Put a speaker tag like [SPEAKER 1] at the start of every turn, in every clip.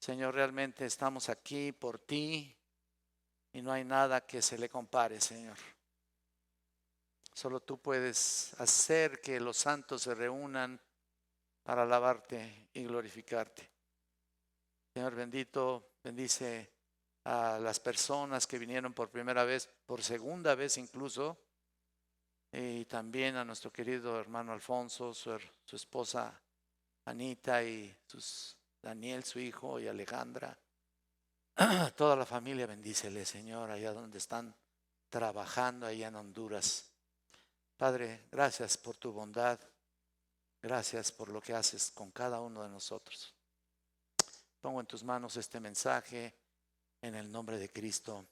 [SPEAKER 1] Señor, realmente estamos aquí por ti y no hay nada que se le compare, Señor. Solo tú puedes hacer que los santos se reúnan para alabarte y glorificarte. Señor bendito, bendice a las personas que vinieron por primera vez, por segunda vez incluso, y también a nuestro querido hermano Alfonso, su esposa Anita y Daniel, su hijo, y Alejandra. Toda la familia, bendícele, Señor, allá donde están trabajando, allá en Honduras. Padre, gracias por tu bondad, gracias por lo que haces con cada uno de nosotros. Pongo en tus manos este mensaje en el nombre de Cristo.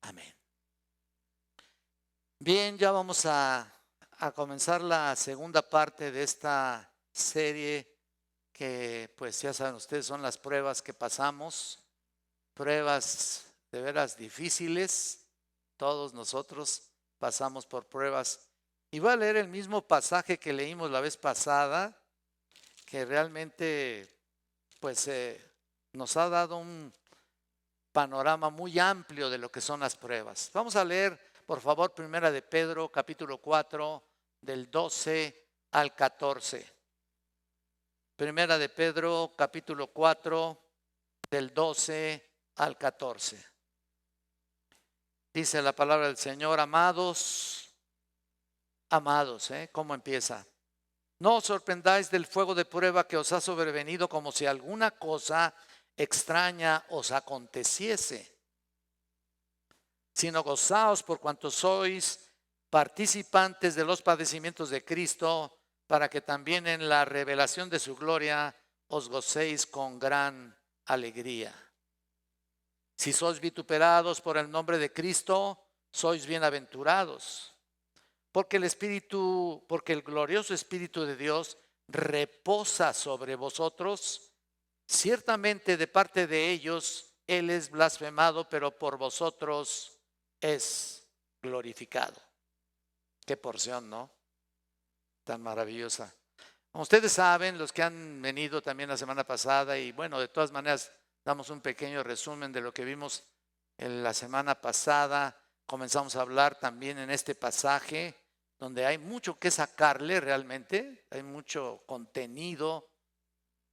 [SPEAKER 1] Amén. Bien, ya vamos a comenzar la segunda parte de esta serie que, pues ya saben ustedes, son las pruebas que pasamos, pruebas de veras difíciles. Todos nosotros pasamos por pruebas. Y voy a leer el mismo pasaje que leímos la vez pasada, que realmente pues nos ha dado un panorama muy amplio de lo que son las pruebas. Vamos a leer, por favor, Primera de Pedro, capítulo 4, del 12 al 14. Primera de Pedro, capítulo 4, del 12 al 14. Dice la palabra del Señor: amados, ¿cómo empieza? No os sorprendáis del fuego de prueba que os ha sobrevenido, como si alguna cosa extraña os aconteciese, sino gozaos por cuanto sois participantes de los padecimientos de Cristo, para que también en la revelación de su gloria os gocéis con gran alegría. Si sois vituperados por el nombre de Cristo, sois bienaventurados, porque el glorioso Espíritu de Dios reposa sobre vosotros. Ciertamente de parte de ellos Él es blasfemado, pero por vosotros es glorificado. Qué porción, ¿no? Tan maravillosa. Como ustedes saben, los que han venido también la semana pasada, y bueno, de todas maneras damos un pequeño resumen de lo que vimos en la semana pasada. Comenzamos a hablar también en este pasaje donde hay mucho que sacarle realmente, hay mucho contenido,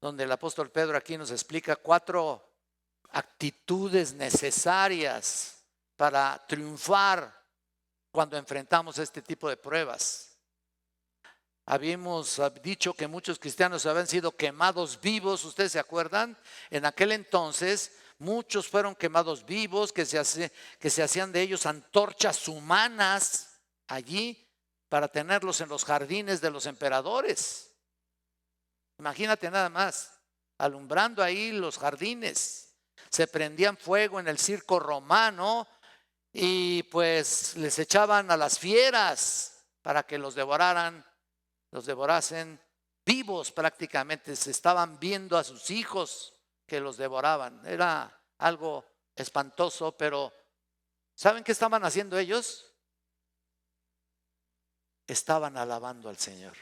[SPEAKER 1] donde el apóstol Pedro aquí nos explica 4 actitudes necesarias para triunfar cuando enfrentamos este tipo de pruebas. Habíamos dicho que muchos cristianos habían sido quemados vivos, ¿ustedes se acuerdan? En aquel entonces muchos fueron quemados vivos, que se hacían de ellos antorchas humanas allí para tenerlos en los jardines de los emperadores. Imagínate nada más, alumbrando ahí los jardines. Se prendían fuego en el circo romano y pues les echaban a las fieras para que los devorasen vivos prácticamente. Se estaban viendo a sus hijos que los devoraban. Era algo espantoso, pero ¿saben qué estaban haciendo ellos? Estaban alabando al Señor.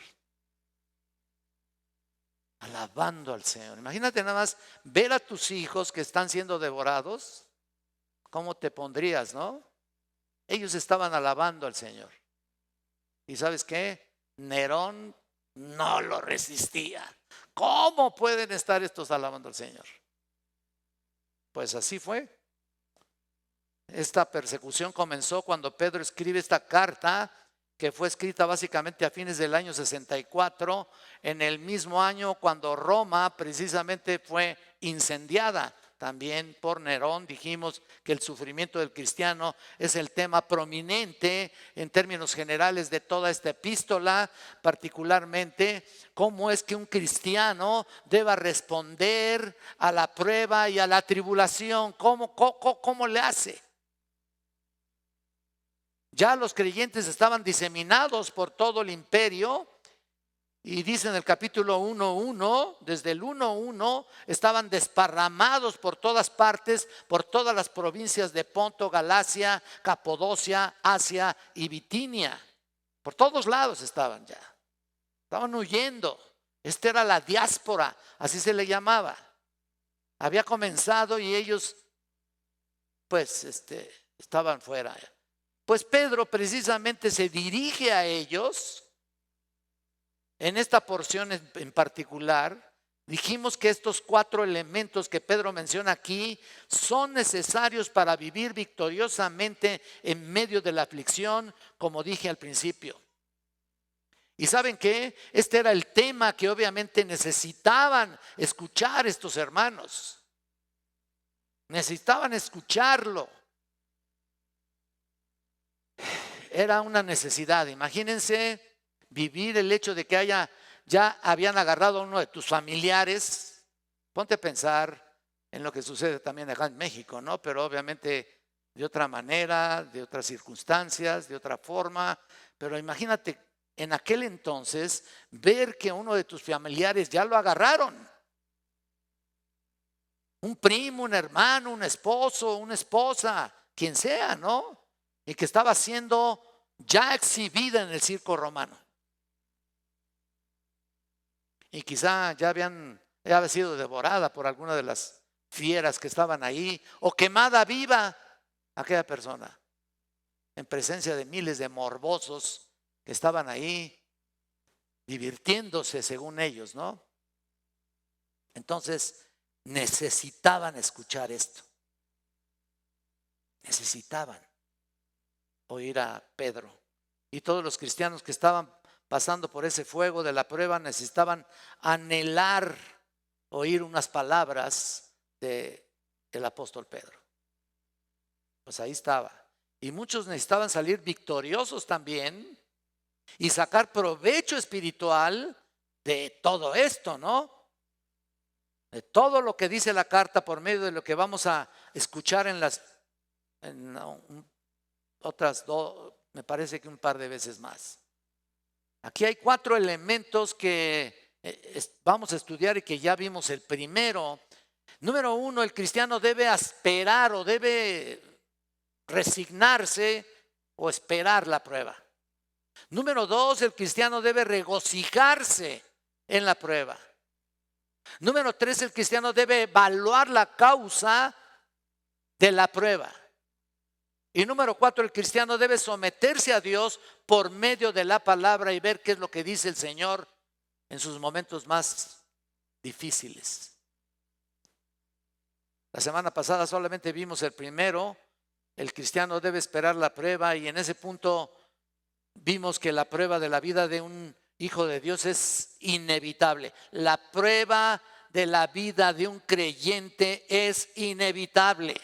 [SPEAKER 1] Alabando al Señor. Imagínate nada más ver a tus hijos que están siendo devorados. ¿Cómo te pondrías, no? Ellos estaban alabando al Señor. ¿Y sabes qué? Nerón no lo resistía. ¿Cómo pueden estar estos alabando al Señor? Pues así fue. Esta persecución comenzó cuando Pedro escribe esta carta, que fue escrita básicamente a fines del año 64, en el mismo año cuando Roma precisamente fue incendiada. También por Nerón. Dijimos que el sufrimiento del cristiano es el tema prominente en términos generales de toda esta epístola, particularmente cómo es que un cristiano deba responder a la prueba y a la tribulación. ¿Cómo le hace? Ya los creyentes estaban diseminados por todo el imperio. Y dice en el capítulo 1:1, desde el 1:1, estaban desparramados por todas partes, por todas las provincias de Ponto, Galacia, Capadocia, Asia y Bitinia. Por todos lados estaban ya. Estaban huyendo. Esta era la diáspora, así se le llamaba. Había comenzado y ellos pues estaban fuera. Pues Pedro precisamente se dirige a ellos en esta porción en particular. Dijimos que estos 4 elementos que Pedro menciona aquí son necesarios para vivir victoriosamente en medio de la aflicción, como dije al principio. ¿Y saben qué? Este era el tema que obviamente necesitaban escuchar estos hermanos. Necesitaban escucharlo. Era una necesidad. Imagínense vivir el hecho de que ya habían agarrado a uno de tus familiares. Ponte a pensar en lo que sucede también acá en México, ¿no? Pero obviamente de otra manera, de otras circunstancias, de otra forma. Pero imagínate en aquel entonces ver que uno de tus familiares ya lo agarraron. Un primo, un hermano, un esposo, una esposa, quien sea, ¿no? Y que estaba siendo ya exhibida en el circo romano. Y quizá ya había sido devorada por alguna de las fieras que estaban ahí, o quemada viva aquella persona, en presencia de miles de morbosos que estaban ahí divirtiéndose según ellos, ¿no? Entonces necesitaban escuchar esto. Necesitaban oír a Pedro. Y todos los cristianos que estaban pasando por ese fuego de la prueba necesitaban anhelar oír unas palabras del apóstol Pedro. Pues ahí estaba. Y muchos necesitaban salir victoriosos también y sacar provecho espiritual de todo esto, ¿no? De todo lo que dice la carta por medio de lo que vamos a escuchar en otras dos, me parece que un par de veces más. Aquí hay 4 elementos que vamos a estudiar y que ya vimos el primero. Número 1, el cristiano debe esperar o debe resignarse o esperar la prueba. Número 2, el cristiano debe regocijarse en la prueba. Número 3, el cristiano debe evaluar la causa de la prueba. Y número 4, el cristiano debe someterse a Dios por medio de la palabra y ver qué es lo que dice el Señor en sus momentos más difíciles. La semana pasada solamente vimos el primero, el cristiano debe esperar la prueba, y en ese punto vimos que la prueba de la vida de un hijo de Dios es inevitable. La prueba de la vida de un creyente es inevitable.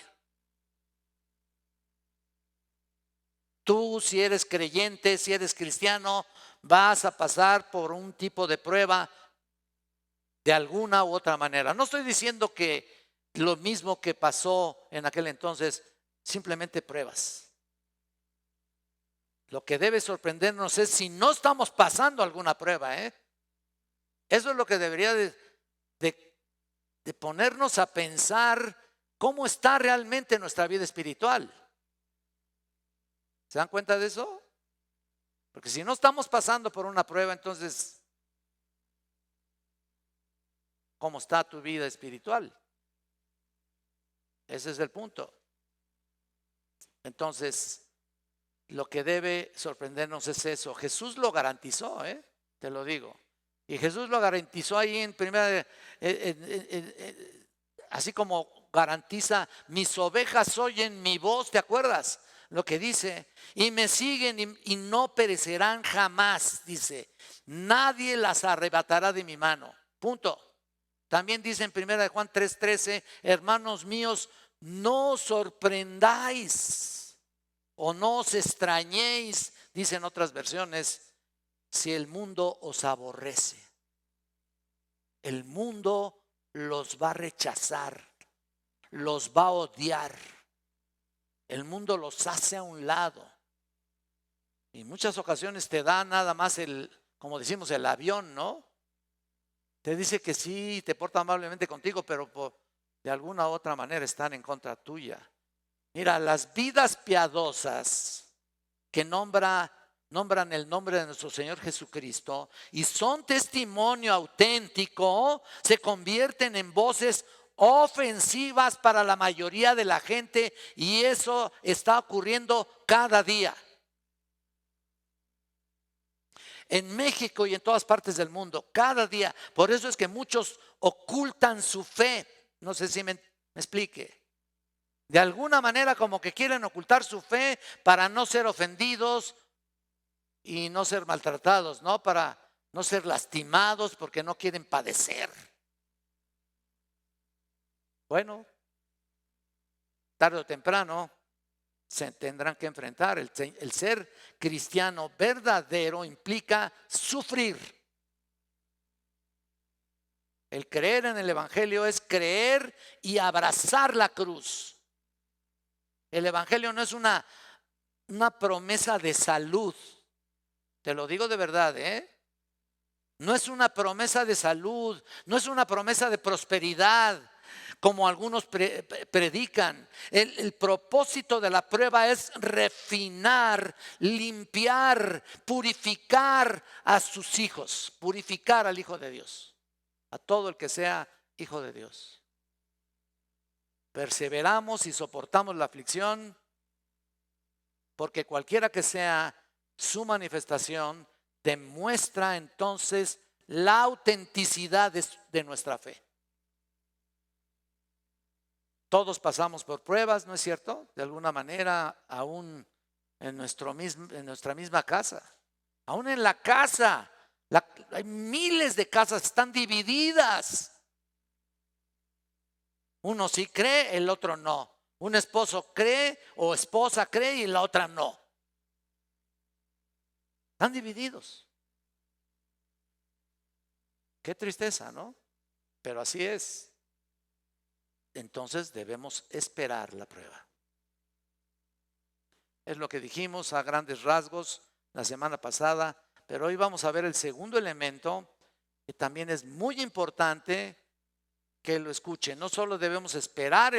[SPEAKER 1] Tú, si eres creyente, si eres cristiano, vas a pasar por un tipo de prueba de alguna u otra manera. No estoy diciendo que lo mismo que pasó en aquel entonces, simplemente pruebas. Lo que debe sorprendernos es si no estamos pasando alguna prueba, ¿eh? Eso es lo que debería de ponernos a pensar cómo está realmente nuestra vida espiritual. ¿Se dan cuenta de eso? Porque si no estamos pasando por una prueba, entonces, ¿cómo está tu vida espiritual? Ese es el punto. Entonces, lo que debe sorprendernos es eso. Jesús lo garantizó, te lo digo. Y Jesús lo garantizó ahí en primera, así como garantiza: mis ovejas oyen mi voz, ¿te acuerdas? Lo que dice, y me siguen y no perecerán jamás, dice, nadie las arrebatará de mi mano, punto. También dice en 1 Juan 3:13, hermanos míos, no os sorprendáis o no os extrañéis, dicen otras versiones, si el mundo os aborrece. El mundo los va a rechazar, los va a odiar. El mundo los hace a un lado. Y en muchas ocasiones te da nada más como decimos, el avión, ¿no? Te dice que sí, te porta amablemente contigo, pero de alguna u otra manera están en contra tuya. Mira, las vidas piadosas que nombran el nombre de nuestro Señor Jesucristo y son testimonio auténtico, se convierten en voces ofensivas para la mayoría de la gente, y eso está ocurriendo cada día. En México y en todas partes del mundo, cada día. Por eso es que muchos ocultan su fe. No sé si me explique. De alguna manera como que quieren ocultar su fe para no ser ofendidos y no ser maltratados, ¿no? Para no ser lastimados porque no quieren padecer. Bueno, tarde o temprano se tendrán que enfrentar. El ser cristiano verdadero implica sufrir. El creer en el evangelio es creer y abrazar la cruz. El evangelio no es una promesa de salud. Te lo digo de verdad, No es una promesa de salud, no es una promesa de prosperidad, como algunos predican. El propósito de la prueba es refinar, limpiar, purificar a sus hijos, purificar al Hijo de Dios, a todo el que sea hijo de Dios. Perseveramos y soportamos la aflicción, porque cualquiera que sea su manifestación, demuestra entonces la autenticidad de nuestra fe. Todos pasamos por pruebas, ¿no es cierto? De alguna manera, aún en nuestra misma casa. Aún en la casa, hay miles de casas, están divididas. Uno sí cree, el otro no. Un esposo cree o esposa cree y la otra no. Están divididos. Qué tristeza, ¿no? Pero así es. Entonces debemos esperar la prueba. Es lo que dijimos a grandes rasgos la semana pasada, pero hoy vamos a ver el segundo elemento que también es muy importante que lo escuche. No solo debemos esperar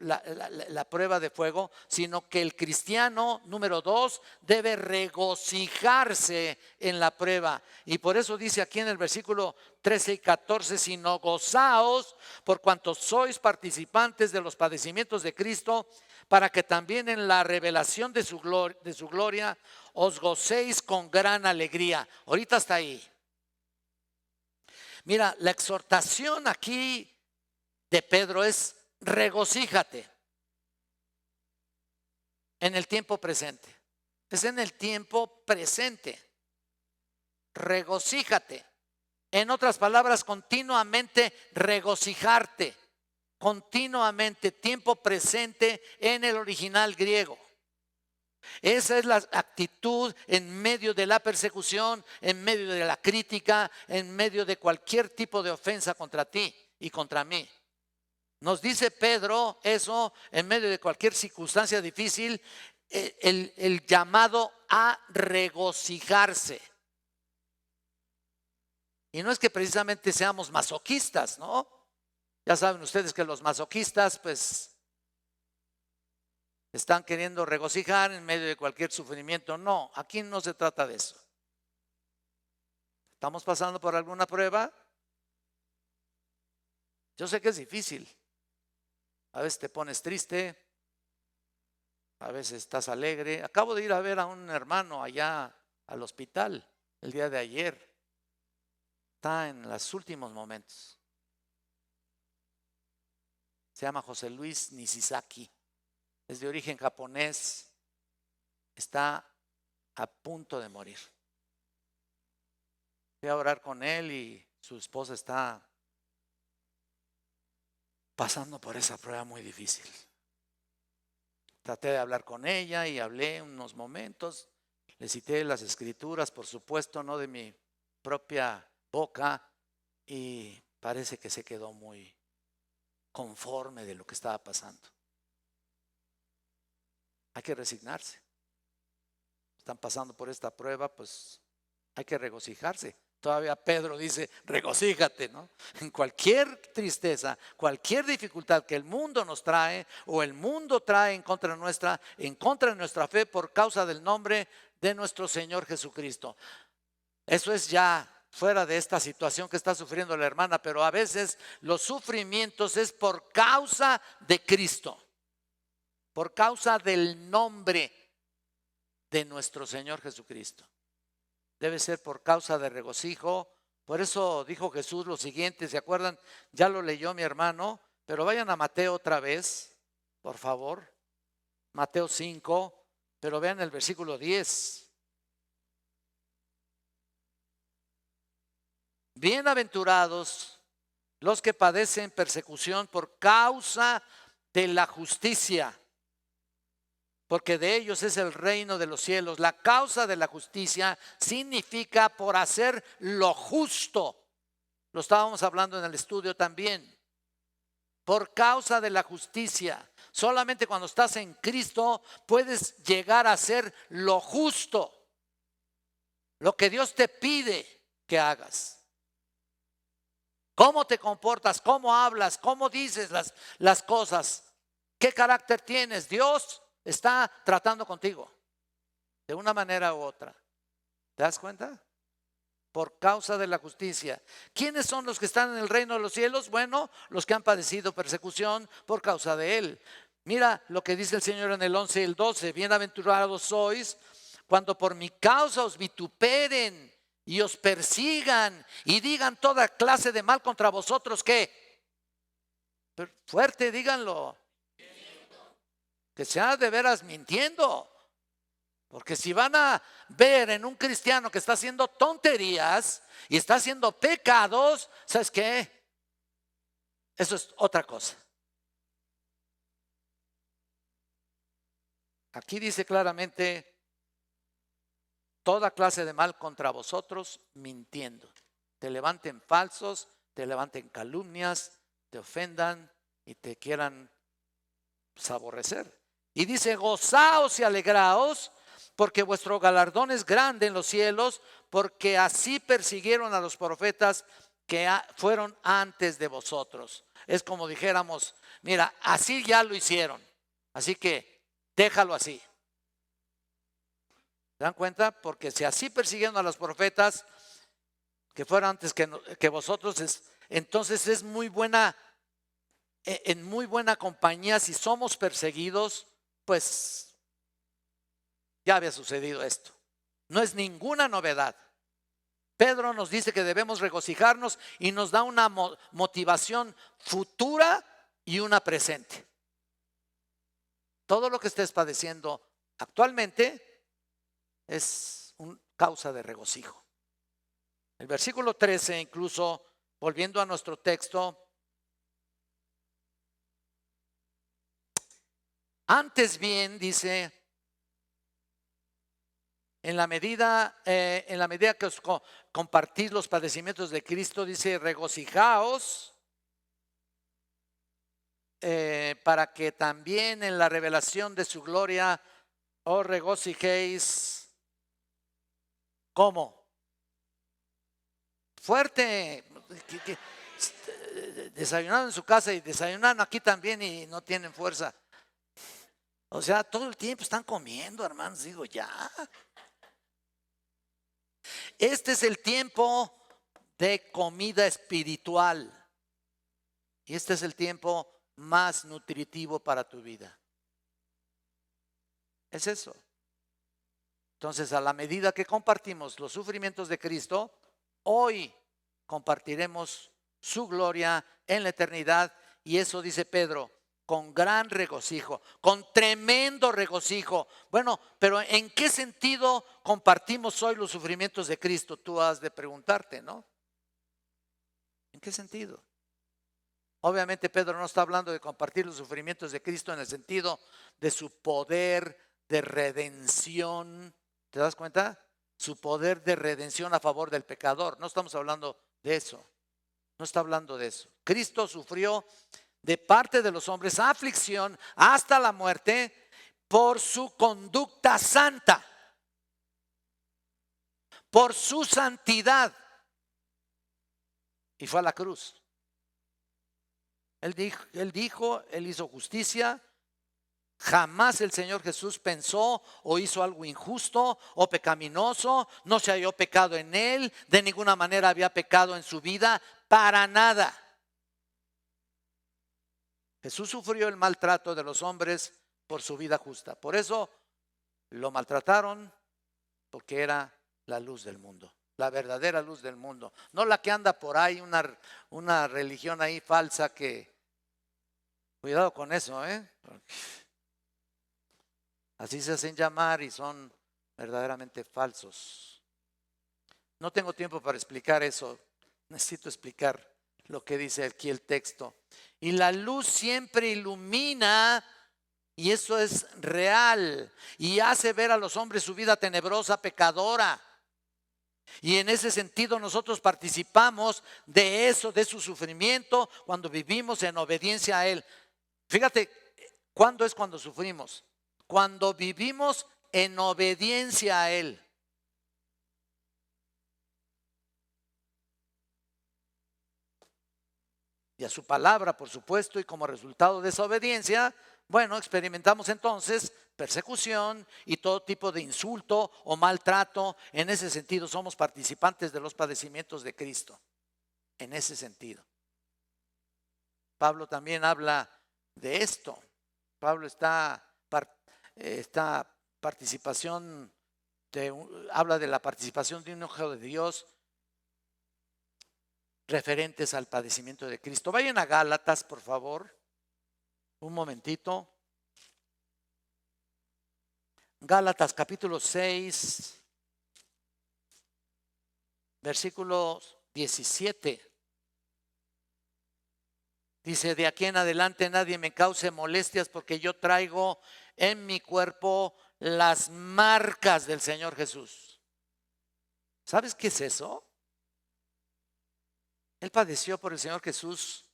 [SPEAKER 1] la prueba de fuego, sino que el cristiano, número 2, debe regocijarse en la prueba. Y por eso dice aquí en el versículo 13 y 14, sino gozaos por cuanto sois participantes de los padecimientos de Cristo, para que también en la revelación de su gloria os gocéis con gran alegría. Ahorita está ahí. Mira, la exhortación aquí de Pedro es regocíjate en el tiempo presente. Es en el tiempo presente. Regocíjate. En otras palabras, continuamente regocijarte. Continuamente, tiempo presente en el original griego. Esa es la actitud en medio de la persecución, en medio de la crítica, en medio de cualquier tipo de ofensa contra ti y contra mí. Nos dice Pedro eso en medio de cualquier circunstancia difícil, el llamado a regocijarse. Y no es que precisamente seamos masoquistas, ¿no? Ya saben ustedes que los masoquistas pues están queriendo regocijar en medio de cualquier sufrimiento. No, aquí no se trata de eso. ¿Estamos pasando por alguna prueba? Yo sé que es difícil. A veces te pones triste, a veces estás alegre. Acabo de ir a ver a un hermano allá al hospital el día de ayer. Está en los últimos momentos. Se llama José Luis Nishizaki. Es de origen japonés, está a punto de morir. Fui a orar con él y su esposa está pasando por esa prueba muy difícil. Traté de hablar con ella y hablé unos momentos. Le cité las escrituras, por supuesto, no de mi propia boca, y parece que se quedó muy conforme de lo que estaba pasando. Hay que resignarse. Están pasando por esta prueba, pues hay que regocijarse. Todavía Pedro dice, regocíjate, ¿no? En cualquier tristeza, cualquier dificultad que el mundo nos trae o el mundo trae en contra de nuestra fe por causa del nombre de nuestro Señor Jesucristo. Eso es ya fuera de esta situación que está sufriendo la hermana, pero a veces los sufrimientos es por causa de Cristo, por causa del nombre de nuestro Señor Jesucristo. Debe ser por causa de regocijo. Por eso dijo Jesús lo siguiente, ¿se acuerdan? Ya lo leyó mi hermano, pero vayan a Mateo otra vez, por favor. Mateo 5, pero vean el versículo 10. Bienaventurados los que padecen persecución por causa de la justicia, porque de ellos es el reino de los cielos. La causa de la justicia significa por hacer lo justo. Lo estábamos hablando en el estudio también. Por causa de la justicia. Solamente cuando estás en Cristo puedes llegar a hacer lo justo. Lo que Dios te pide que hagas. ¿Cómo te comportas? ¿Cómo hablas? ¿Cómo dices las cosas? ¿Qué carácter tienes? Dios está tratando contigo de una manera u otra. ¿Te das cuenta? Por causa de la justicia. ¿Quiénes son los que están en el reino de los cielos? Bueno, los que han padecido persecución por causa de Él. Mira lo que dice el Señor en el 11 y el 12. Bienaventurados sois cuando por mi causa os vituperen y os persigan y digan toda clase de mal contra vosotros. ¿Qué? Fuerte, díganlo. Que sea de veras mintiendo. Porque si van a ver en un cristiano que está haciendo tonterías y está haciendo pecados, ¿sabes qué? Eso es otra cosa. Aquí dice claramente, toda clase de mal contra vosotros mintiendo. Te levanten falsos, te levanten calumnias, te ofendan y te quieran aborrecer. Y dice, gozaos y alegraos, porque vuestro galardón es grande en los cielos, porque así persiguieron a los profetas que fueron antes de vosotros. Es como dijéramos, mira, así ya lo hicieron, así que déjalo así. ¿Se dan cuenta? Porque si así persiguieron a los profetas que fueron antes que vosotros, entonces es muy buena, en muy buena compañía. Si somos perseguidos, pues ya había sucedido esto. No es ninguna novedad. Pedro nos dice que debemos regocijarnos y nos da una motivación futura y una presente. Todo lo que estés padeciendo actualmente es una causa de regocijo. El versículo 13, incluso, volviendo a nuestro texto, antes bien, dice, en la medida que os compartís los padecimientos de Cristo, dice, regocijaos para que también en la revelación de su gloria os regocijéis. ¿Cómo? Fuerte. Desayunando en su casa y desayunando aquí también y no tienen fuerza. O sea, todo el tiempo están comiendo, hermanos. Digo, ya. Este es el tiempo de comida espiritual. Y este es el tiempo más nutritivo para tu vida. Es eso. Entonces, a la medida que compartimos los sufrimientos de Cristo, hoy compartiremos su gloria en la eternidad. Y eso dice Pedro, con gran regocijo, con tremendo regocijo. Bueno, pero ¿en qué sentido compartimos hoy los sufrimientos de Cristo? Tú has de preguntarte, ¿no? ¿En qué sentido? Obviamente Pedro no está hablando de compartir los sufrimientos de Cristo en el sentido de su poder de redención. ¿Te das cuenta? Su poder de redención a favor del pecador. No estamos hablando de eso. No está hablando de eso. Cristo sufrió de parte de los hombres aflicción hasta la muerte por su conducta santa, por su santidad. Y fue a la cruz. Él hizo justicia, Jamás el Señor Jesús pensó o hizo algo injusto o pecaminoso, no se halló pecado en él, de ninguna manera había pecado en su vida, para nada. Jesús sufrió el maltrato de los hombres por su vida justa. Por eso lo maltrataron, porque era la luz del mundo, la verdadera luz del mundo. No la que anda por ahí, una religión ahí falsa que, cuidado con eso, así se hacen llamar y son verdaderamente falsos. No tengo tiempo para explicar eso, necesito explicar lo que dice aquí el texto. Y la luz siempre ilumina, y eso es real, y hace ver a los hombres su vida tenebrosa, pecadora. Y en ese sentido nosotros participamos de eso, de su sufrimiento, cuando vivimos en obediencia a Él. Fíjate, ¿cuándo es cuando sufrimos? Cuando vivimos en obediencia a Él. Y a su palabra, por supuesto, y como resultado de esa obediencia, bueno, experimentamos entonces persecución y todo tipo de insulto o maltrato. En ese sentido, somos participantes de los padecimientos de Cristo. En ese sentido. Pablo también habla de esto. Pablo habla de la participación de un hijo de Dios referentes al padecimiento de Cristo. Vayan a Gálatas, por favor, un momentito. Gálatas capítulo 6, versículo 17. Dice, de aquí en adelante nadie me cause molestias, porque yo traigo en mi cuerpo las marcas del Señor Jesús. ¿Sabes qué es eso? Él padeció por el Señor Jesús.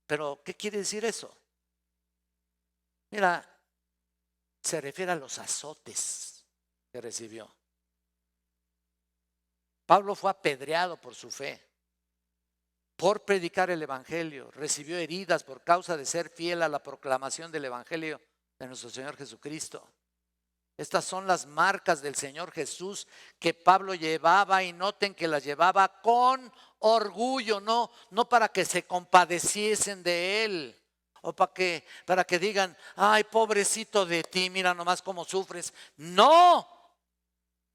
[SPEAKER 1] Pero, ¿qué quiere decir eso? Mira, se refiere a los azotes que recibió. Pablo fue apedreado por su fe, por predicar el evangelio. Recibió heridas por causa de ser fiel a la proclamación del evangelio de nuestro Señor Jesucristo. Estas son las marcas del Señor Jesús que Pablo llevaba, y noten que las llevaba con orgullo, no para que se compadeciesen de él o para que digan, ay, pobrecito de ti, mira nomás cómo sufres. No,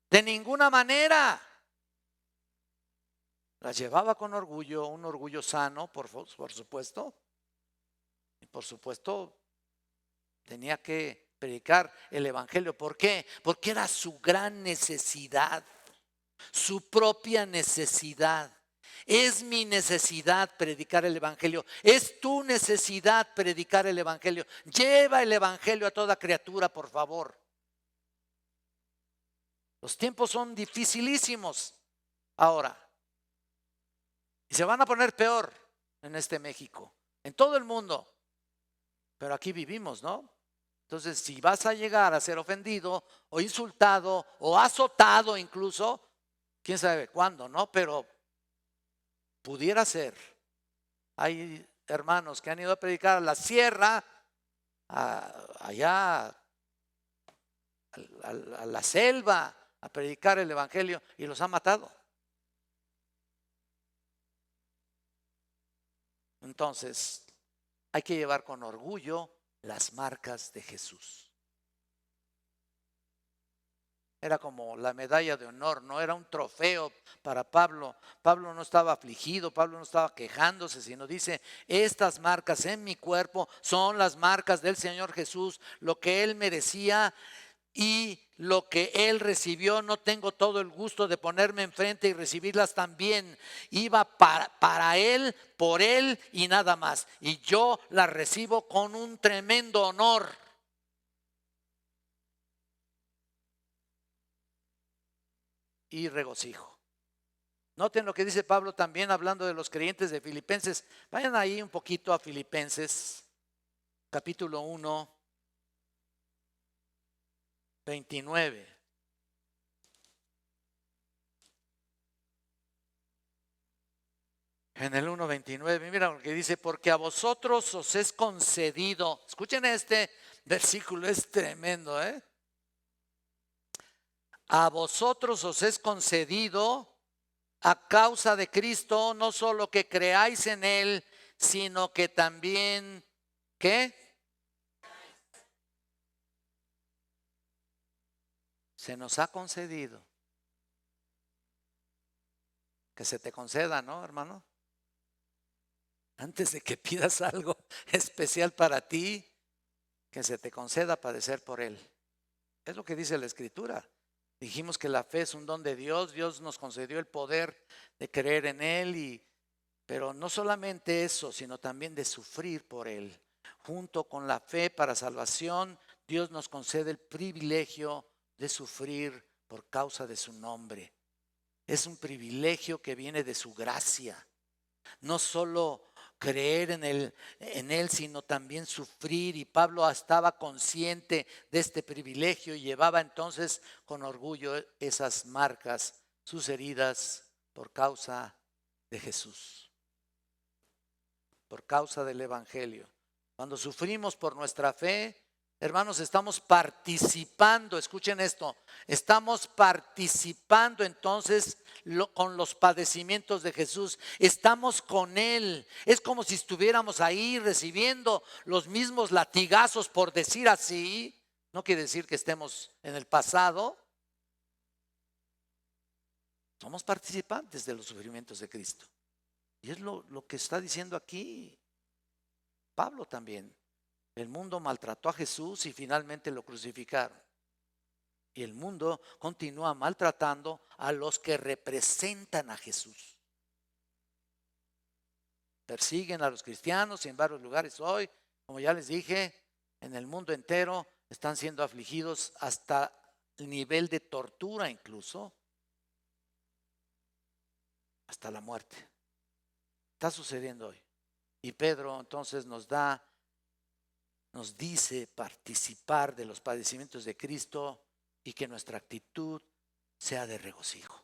[SPEAKER 1] de ninguna manera. Las llevaba con orgullo, un orgullo sano, por supuesto. Y por supuesto tenía que predicar el evangelio. ¿Por qué? Porque era su gran necesidad, su propia necesidad. Es mi necesidad predicar el evangelio. Es tu necesidad predicar el evangelio. Lleva el evangelio a toda criatura, por favor. Los tiempos son dificilísimos ahora. Y se van a poner peor en este México, en todo el mundo. Pero aquí vivimos, ¿no? Entonces, si vas a llegar a ser ofendido o insultado o azotado incluso, quién sabe cuándo, ¿no? Pero pudiera ser. Hay hermanos que han ido a predicar a la sierra, allá a la selva, a predicar el evangelio, y los han matado. Entonces, hay que llevar con orgullo las marcas de Jesús. Era como la medalla de honor, no era un trofeo para Pablo. Pablo no estaba afligido, Pablo no estaba quejándose, sino dice, estas marcas en mi cuerpo son las marcas del Señor Jesús, lo que Él merecía y lo que Él recibió. No tengo todo el gusto de ponerme enfrente y recibirlas también. Iba para Él, por Él y nada más. Y yo las recibo con un tremendo honor. Y regocijo. Noten lo que dice Pablo también hablando de los creyentes de Filipenses. Vayan ahí un poquito a Filipenses, capítulo 1, 29. En el 1:29, mira lo que dice, porque a vosotros os es concedido. Escuchen este versículo, es tremendo, ¿eh? A vosotros os es concedido a causa de Cristo, no solo que creáis en Él, sino que también, ¿qué? Se nos ha concedido. Que se te conceda, ¿no, hermano? Antes de que pidas algo especial para ti, que se te conceda padecer por Él. Es lo que dice la Escritura. Dijimos que la fe es un don de Dios. Dios nos concedió el poder de creer en Él, pero no solamente eso, sino también de sufrir por Él. Junto con la fe para salvación, Dios nos concede el privilegio de sufrir por causa de su nombre. Es un privilegio que viene de su gracia. No solo creer en él, sino también sufrir. Y Pablo estaba consciente de este privilegio y llevaba entonces con orgullo esas marcas, sus heridas, por causa de Jesús, por causa del Evangelio. Cuando sufrimos por nuestra fe, hermanos, estamos participando, escuchen esto, estamos participando entonces con los padecimientos de Jesús, estamos con Él, es como si estuviéramos ahí recibiendo los mismos latigazos, por decir así. No quiere decir que estemos en el pasado, somos participantes de los sufrimientos de Cristo. Y es lo que está diciendo aquí Pablo también. El mundo maltrató a Jesús y finalmente lo crucificaron. Y el mundo continúa maltratando a los que representan a Jesús. Persiguen a los cristianos y en varios lugares hoy, como ya les dije, en el mundo entero están siendo afligidos hasta el nivel de tortura incluso, hasta la muerte. Está sucediendo hoy. Y Pedro entonces nos dice participar de los padecimientos de Cristo y que nuestra actitud sea de regocijo.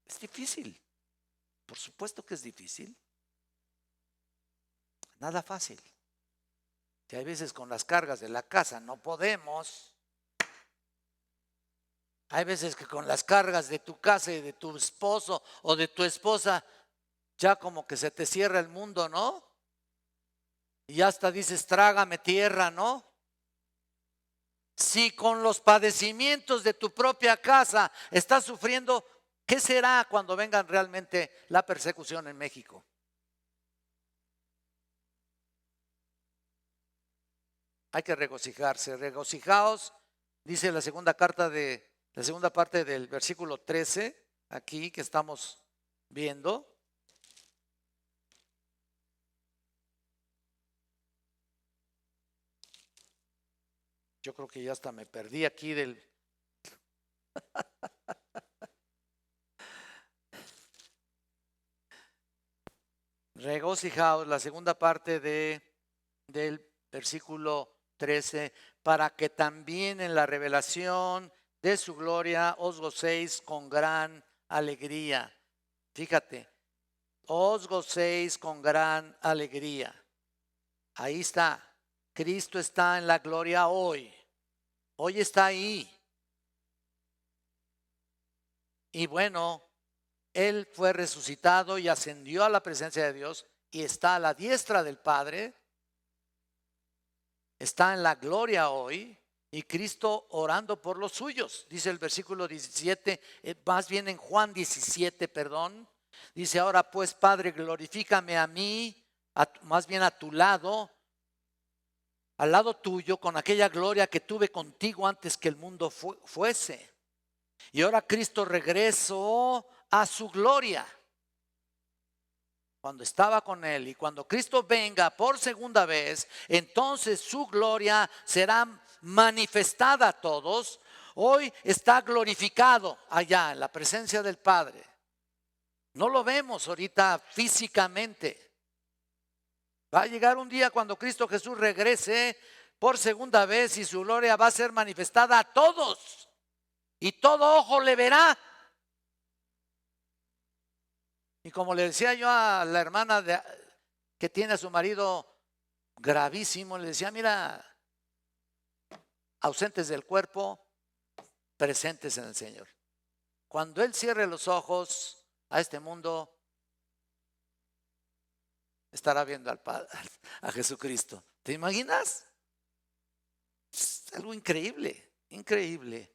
[SPEAKER 1] Es difícil, por supuesto que es difícil. Nada fácil. Si hay veces con las cargas de la casa no podemos. Hay veces que con las cargas de tu casa y de tu esposo o de tu esposa ya como que se te cierra el mundo, ¿no? Y hasta dices, trágame tierra, ¿no? Si con los padecimientos de tu propia casa estás sufriendo, ¿qué será cuando vengan realmente la persecución en México? Hay que regocijarse. Regocijaos, dice la segunda parte del versículo 13, aquí que estamos viendo. Yo creo que ya hasta me perdí aquí del... Regocijaos, la segunda parte del versículo 13, para que también en la revelación de su gloria os gocéis con gran alegría. Fíjate, os gocéis con gran alegría. Ahí está. Cristo está en la gloria hoy. Hoy está ahí. Y bueno, Él fue resucitado y ascendió a la presencia de Dios y está a la diestra del Padre. Está en la gloria hoy y Cristo orando por los suyos. Dice el versículo 17, más bien en Juan 17, perdón. Dice, ahora pues, Padre, glorifícame a mí, más bien a tu lado, al lado tuyo, con aquella gloria que tuve contigo antes que el mundo fuese. Y ahora Cristo regresó a su gloria cuando estaba con Él. Y cuando Cristo venga por segunda vez, entonces su gloria será manifestada a todos. Hoy está glorificado allá en la presencia del Padre. No lo vemos ahorita físicamente. Va a llegar un día cuando Cristo Jesús regrese por segunda vez y su gloria va a ser manifestada a todos. Y todo ojo le verá. Y como le decía yo a la hermana que tiene a su marido gravísimo, le decía, mira, ausentes del cuerpo, presentes en el Señor. Cuando Él cierre los ojos a este mundo, estará viendo al Padre, a Jesucristo. ¿Te imaginas? Es algo increíble, increíble.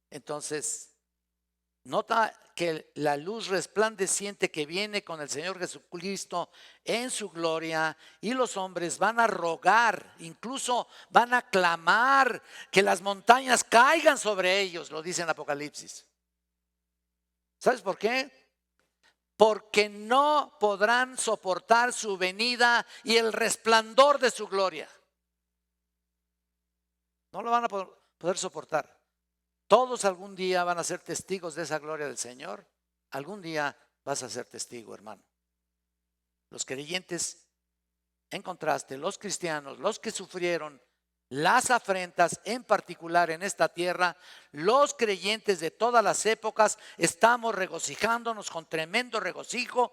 [SPEAKER 1] Entonces, nota que la luz resplandeciente que viene con el Señor Jesucristo en su gloria, y los hombres van a rogar, incluso van a clamar que las montañas caigan sobre ellos, lo dice en Apocalipsis. ¿Sabes por qué? Porque no podrán soportar su venida y el resplandor de su gloria. No lo van a poder soportar. Todos algún día van a ser testigos de esa gloria del Señor. Algún día vas a ser testigo, hermano. Los creyentes, en contraste, los cristianos, los que sufrieron las afrentas, en particular en esta tierra, los creyentes de todas las épocas, estamos regocijándonos con tremendo regocijo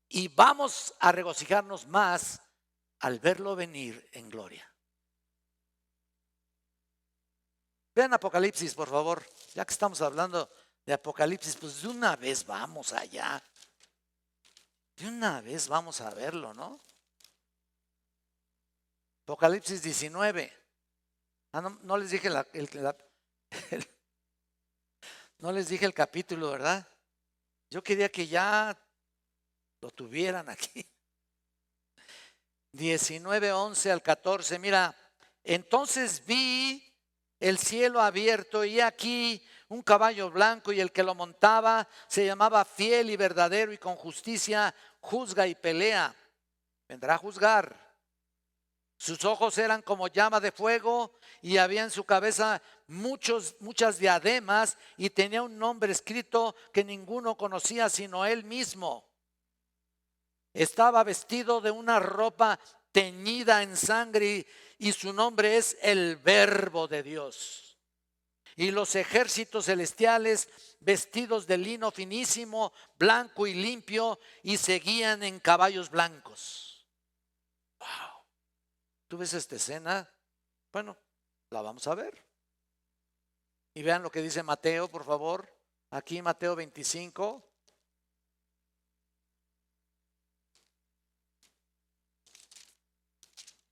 [SPEAKER 1] y vamos a regocijarnos más al verlo venir en gloria. Vean Apocalipsis, por favor. Ya que estamos hablando de Apocalipsis, pues de una vez vamos allá. De una vez vamos a verlo, ¿no? Apocalipsis 19. No les dije no les dije el capítulo, ¿verdad? Yo quería que ya lo tuvieran aquí. 19, 11 al 14. Mira, entonces vi el cielo abierto y aquí un caballo blanco, y el que lo montaba se llamaba Fiel y Verdadero, y con justicia juzga y pelea. Vendrá a juzgar. Sus ojos eran como llama de fuego, y había en su cabeza muchas diademas, y tenía un nombre escrito que ninguno conocía sino él mismo. Estaba vestido de una ropa teñida en sangre, y su nombre es el Verbo de Dios. Y los ejércitos celestiales, vestidos de lino finísimo, blanco y limpio, y seguían en caballos blancos. Wow. ¿Tú ves esta escena? Bueno, la vamos a ver. Y vean lo que dice Mateo, por favor. Aquí Mateo 25.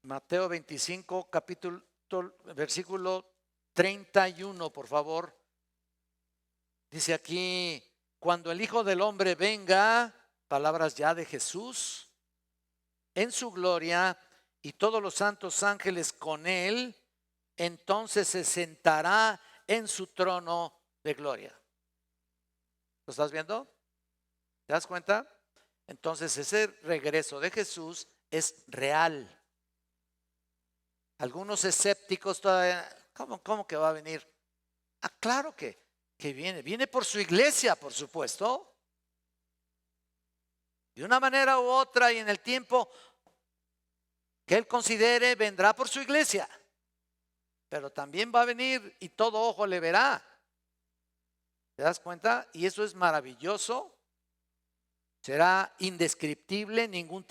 [SPEAKER 1] Mateo 25, versículo 31, por favor. Dice aquí, cuando el Hijo del Hombre venga, palabras ya de Jesús, en su gloria, y todos los santos ángeles con él, entonces se sentará en su trono de gloria. ¿Lo estás viendo? ¿Te das cuenta? Entonces ese regreso de Jesús es real. Algunos escépticos todavía, ¿cómo que va a venir? Claro que viene por su iglesia, por supuesto. De una manera u otra y en el tiempo que él considere, vendrá por su iglesia. Pero también va a venir y todo ojo le verá. ¿Te das cuenta? Y eso es maravilloso. Será indescriptible, ningún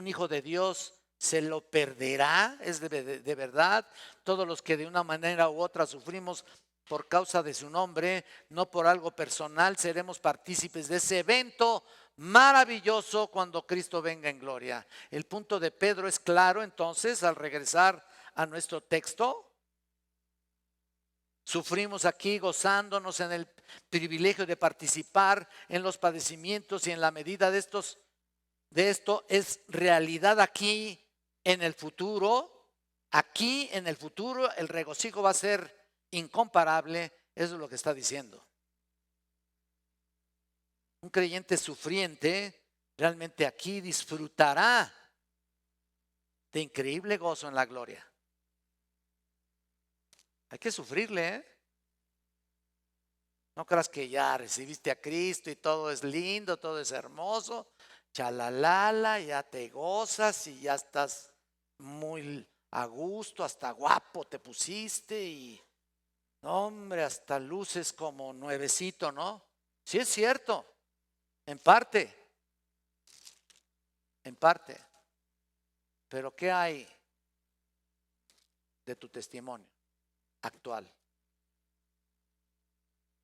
[SPEAKER 1] hijo de Dios se lo perderá, es de verdad. Todos los que de una manera u otra sufrimos por causa de su nombre, no por algo personal, seremos partícipes de ese evento maravilloso cuando Cristo venga en gloria. El punto de Pedro es claro, entonces, al regresar a nuestro texto. Sufrimos aquí gozándonos en el privilegio de participar en los padecimientos, y en la medida de esto es realidad aquí en el futuro. Aquí en el futuro el regocijo va a ser incomparable. Eso es lo que está diciendo. Un creyente sufriente realmente aquí disfrutará de increíble gozo en la gloria. Hay que sufrirle, ¿eh? No creas que ya recibiste a Cristo y todo es lindo, todo es hermoso, chalalala, ya te gozas y ya estás muy a gusto, hasta guapo te pusiste y, hombre, hasta luces como nuevecito, ¿no? Sí es cierto, En parte, en parte. Pero ¿qué hay de tu testimonio actual?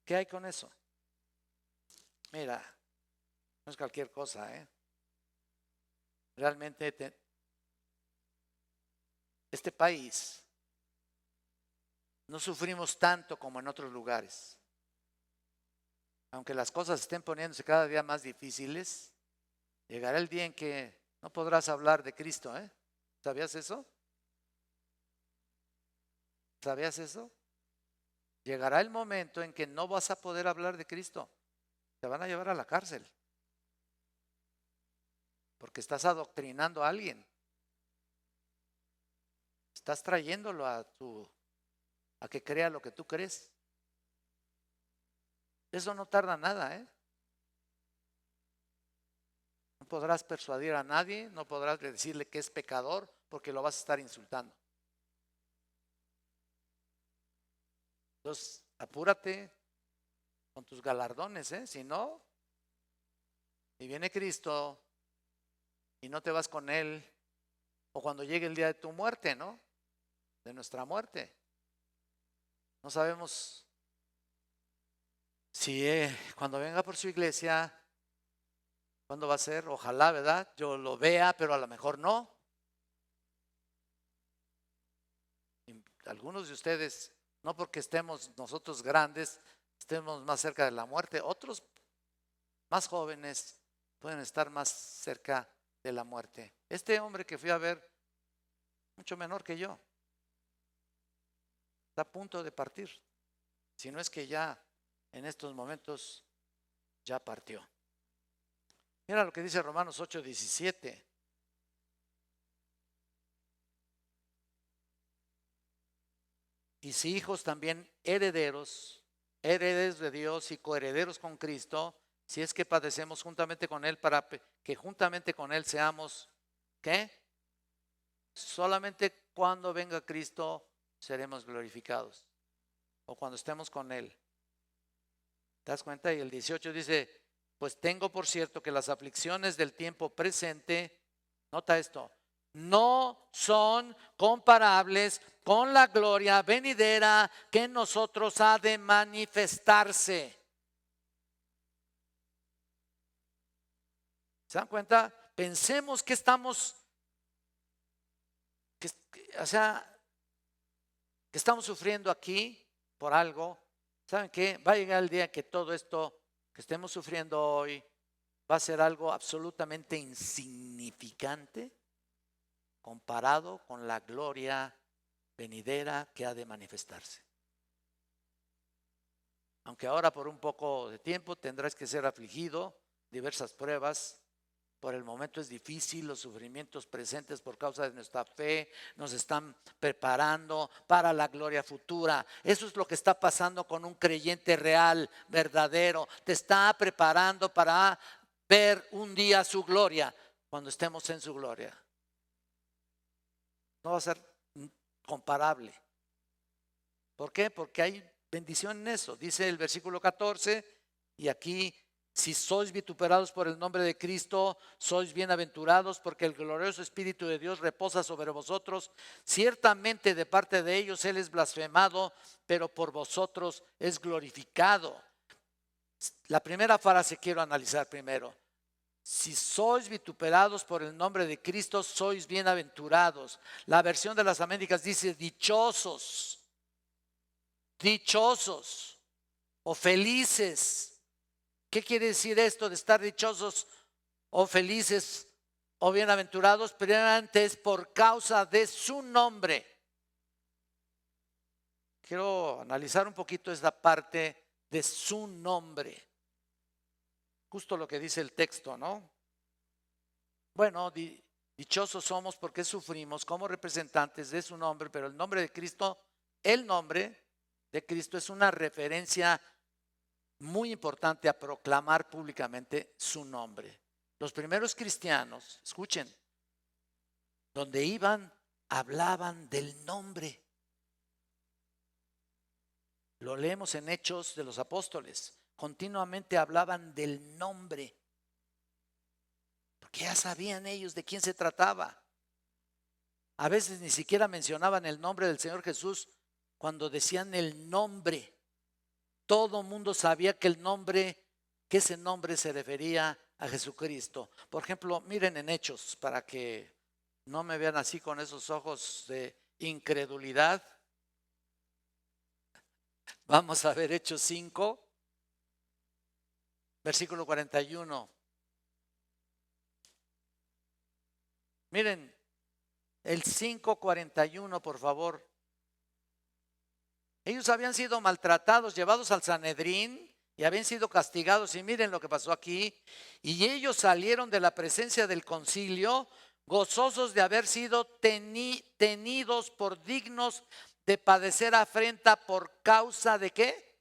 [SPEAKER 1] ¿Qué hay con eso? Mira, no es cualquier cosa, ¿eh? Realmente este país no sufrimos tanto como en otros lugares. Aunque las cosas estén poniéndose cada día más difíciles, llegará el día en que no podrás hablar de Cristo, ¿eh? ¿Sabías eso? ¿Sabías eso? Llegará el momento en que no vas a poder hablar de Cristo. Te van a llevar a la cárcel. Porque estás adoctrinando a alguien. Estás trayéndolo a que crea lo que tú crees. Eso no tarda nada, ¿eh? No podrás persuadir a nadie, no podrás decirle que es pecador porque lo vas a estar insultando. Entonces, apúrate con tus galardones, ¿eh? Si no, y viene Cristo y no te vas con Él, o cuando llegue el día de tu muerte, ¿no? De nuestra muerte. No sabemos si cuando venga por su iglesia, ¿cuándo va a ser? Ojalá, ¿verdad? Yo lo vea, pero a lo mejor no. Y algunos de ustedes, no porque estemos nosotros grandes, estemos más cerca de la muerte, otros más jóvenes pueden estar más cerca de la muerte. Este hombre que fui a ver, mucho menor que yo, está a punto de partir. Si no es que ya en estos momentos ya partió. Mira lo que dice Romanos 8:17. Y si hijos también herederos, herederos de Dios y coherederos con Cristo, si es que padecemos juntamente con Él, para que juntamente con Él seamos, ¿qué? Solamente cuando venga Cristo seremos glorificados, o cuando estemos con Él. ¿Te das cuenta? Y el 18 dice, pues tengo por cierto que las aflicciones del tiempo presente, nota esto, no son comparables con la gloria venidera que en nosotros ha de manifestarse. ¿Se dan cuenta? Pensemos que estamos, que estamos sufriendo aquí por algo. ¿Saben qué? Va a llegar el día que todo esto que estemos sufriendo hoy va a ser algo absolutamente insignificante comparado con la gloria venidera que ha de manifestarse. Aunque ahora por un poco de tiempo tendrás que ser afligido, diversas pruebas. Por el momento es difícil, los sufrimientos presentes por causa de nuestra fe nos están preparando para la gloria futura. Eso es lo que está pasando con un creyente real, verdadero. Te está preparando para ver un día su gloria, cuando estemos en su gloria. No va a ser comparable. ¿Por qué? Porque hay bendición en eso. Dice el versículo 14, y aquí, si sois vituperados por el nombre de Cristo, sois bienaventurados, porque el glorioso Espíritu de Dios reposa sobre vosotros. Ciertamente de parte de ellos Él es blasfemado, pero por vosotros es glorificado. La primera frase quiero analizar primero. Si sois vituperados por el nombre de Cristo, sois bienaventurados. La versión de las Américas dice dichosos, dichosos o felices. ¿Qué quiere decir esto de estar dichosos o felices o bienaventurados? Primeramente es por causa de su nombre. Quiero analizar un poquito esta parte de su nombre. Justo lo que dice el texto, ¿no? Bueno, dichosos somos porque sufrimos como representantes de su nombre, pero el nombre de Cristo, el nombre de Cristo es una referencia muy importante a proclamar públicamente su nombre. Los primeros cristianos, escuchen, donde iban, hablaban del nombre. Lo leemos en Hechos de los Apóstoles. Continuamente hablaban del nombre. porque ya sabían ellos de quién se trataba. A veces ni siquiera mencionaban el nombre del Señor Jesús. Cuando decían el nombre, todo el mundo sabía que ese nombre se refería a Jesucristo. Por ejemplo, miren en Hechos, para que no me vean así con esos ojos de incredulidad. Vamos a ver Hechos 5, versículo 41. Miren, el 5:41, por favor. Ellos habían sido maltratados, llevados al Sanedrín y habían sido castigados. Y miren lo que pasó aquí. Y ellos salieron de la presencia del concilio, gozosos de haber sido tenidos por dignos de padecer afrenta por causa de ¿qué?